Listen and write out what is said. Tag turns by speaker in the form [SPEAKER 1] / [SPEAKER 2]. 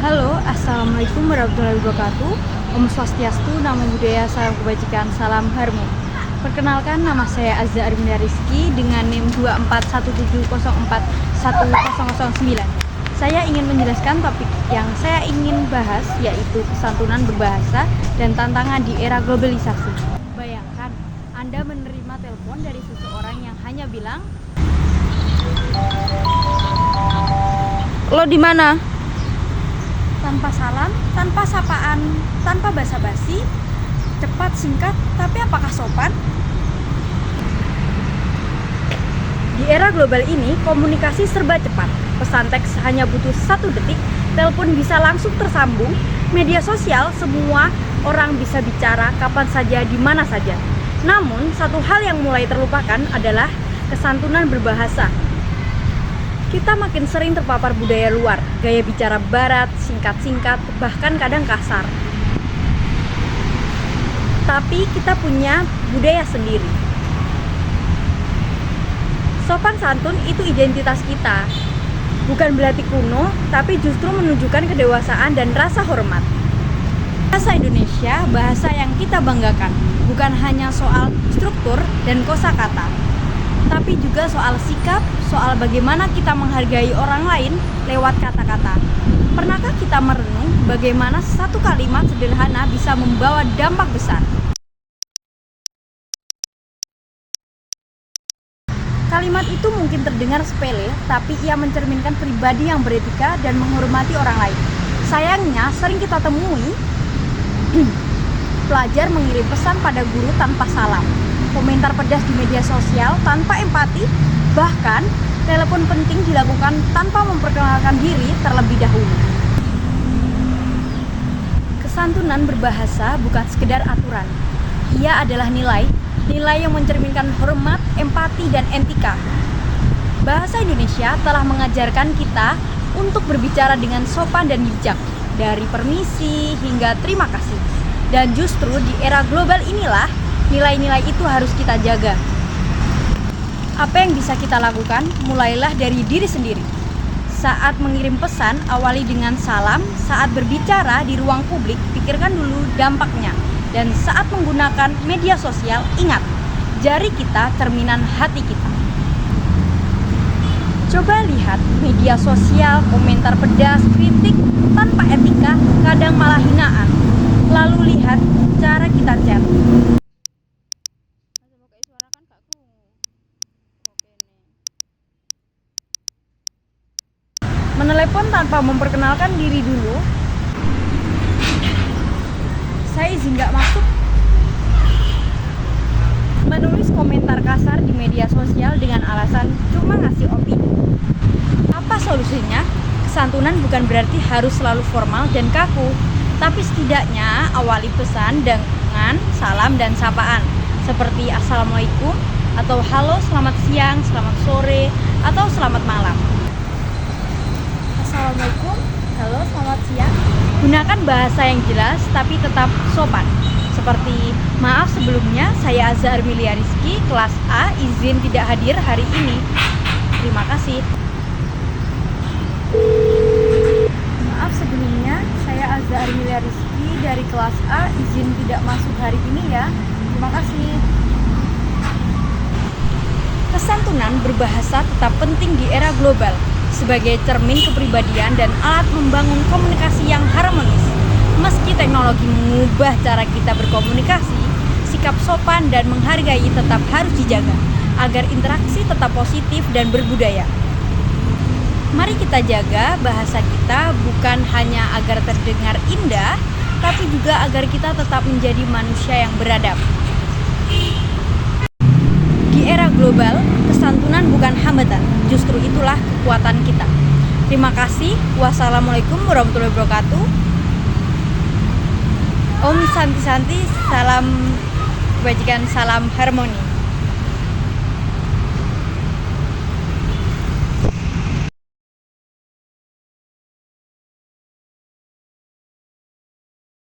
[SPEAKER 1] Halo, Assalamualaikum warahmatullahi wabarakatuh. Om Swastiastu, Namo Buddhaya, Salam Kebajikan, Salam Harmoni. Perkenalkan, nama saya Azza Arminia Rizky dengan NIM 24170410009. Saya ingin menjelaskan topik yang saya ingin bahas, yaitu kesantunan berbahasa dan tantangan di era globalisasi. Bayangkan, Anda menerima telepon dari seseorang yang hanya bilang, "Lo di mana?" Tanpa salam, tanpa sapaan, tanpa basa-basi, cepat, singkat, tapi apakah sopan? Di era global ini, komunikasi serba cepat. Pesan teks hanya butuh 1 detik, telepon bisa langsung tersambung, media sosial semua orang bisa bicara kapan saja, di mana saja. Namun, satu hal yang mulai terlupakan adalah kesantunan berbahasa. Kita makin sering terpapar budaya luar, gaya bicara barat, singkat-singkat, bahkan kadang kasar. Tapi kita punya budaya sendiri. Sopan santun itu identitas kita. Bukan berarti kuno, tapi justru menunjukkan kedewasaan dan rasa hormat. Bahasa Indonesia, bahasa yang kita banggakan, bukan hanya soal struktur dan kosakata, tapi juga soal sikap, soal bagaimana kita menghargai orang lain lewat kata-kata. Pernahkah kita merenung bagaimana satu kalimat sederhana bisa membawa dampak besar? Kalimat itu mungkin terdengar sepele, tapi ia mencerminkan pribadi yang beretika dan menghormati orang lain. Sayangnya, sering kita temui pelajar mengirim pesan pada guru tanpa salam, komentar pedas di media sosial tanpa empati, bahkan telepon penting dilakukan tanpa memperkenalkan diri terlebih dahulu. Kesantunan berbahasa bukan sekedar aturan. Ia adalah nilai yang mencerminkan hormat, empati, dan etika. Bahasa Indonesia telah mengajarkan kita untuk berbicara dengan sopan dan bijak, dari permisi hingga terima kasih. Dan justru di era global inilah nilai-nilai itu harus kita jaga. Apa yang bisa kita lakukan? Mulailah dari diri sendiri. Saat mengirim pesan, awali dengan salam. Saat berbicara di ruang publik, pikirkan dulu dampaknya. Dan saat menggunakan media sosial, ingat, jari kita cerminan hati kita. Coba lihat media sosial, komentar pedas, kritik tanpa etika, kadang malah hinaan. Lalu lihat cara kita chat. Menelepon tanpa memperkenalkan diri dulu. Saya izin gak masuk. Menulis komentar kasar di media sosial dengan alasan cuma ngasih opini. Apa solusinya? Kesantunan bukan berarti harus selalu formal dan kaku, tapi setidaknya awali pesan dengan salam dan sapaan, seperti assalamualaikum, atau halo, selamat siang, selamat sore, atau selamat malam. Assalamualaikum, halo, selamat siang. Gunakan bahasa yang jelas tapi tetap sopan. Seperti, maaf sebelumnya, saya Azza Arminia Rizky, kelas A, izin tidak hadir hari ini. Terima kasih. Maaf sebelumnya, saya Azza Arminia Rizky dari kelas A, izin tidak masuk hari ini ya. Terima kasih. Kesantunan berbahasa tetap penting di era global sebagai cermin kepribadian dan alat membangun komunikasi yang harmonis. Meski teknologi mengubah cara kita berkomunikasi, sikap sopan dan menghargai tetap harus dijaga agar interaksi tetap positif dan berbudaya. Mari kita jaga bahasa kita bukan hanya agar terdengar indah, tapi juga agar kita tetap menjadi manusia yang beradab. Di era global, kesantunan bukan hambatan, justru itulah kekuatan kita. Terima kasih. Wassalamualaikum warahmatullahi wabarakatuh. Om Santi Santi, salam kebajikan, salam harmoni.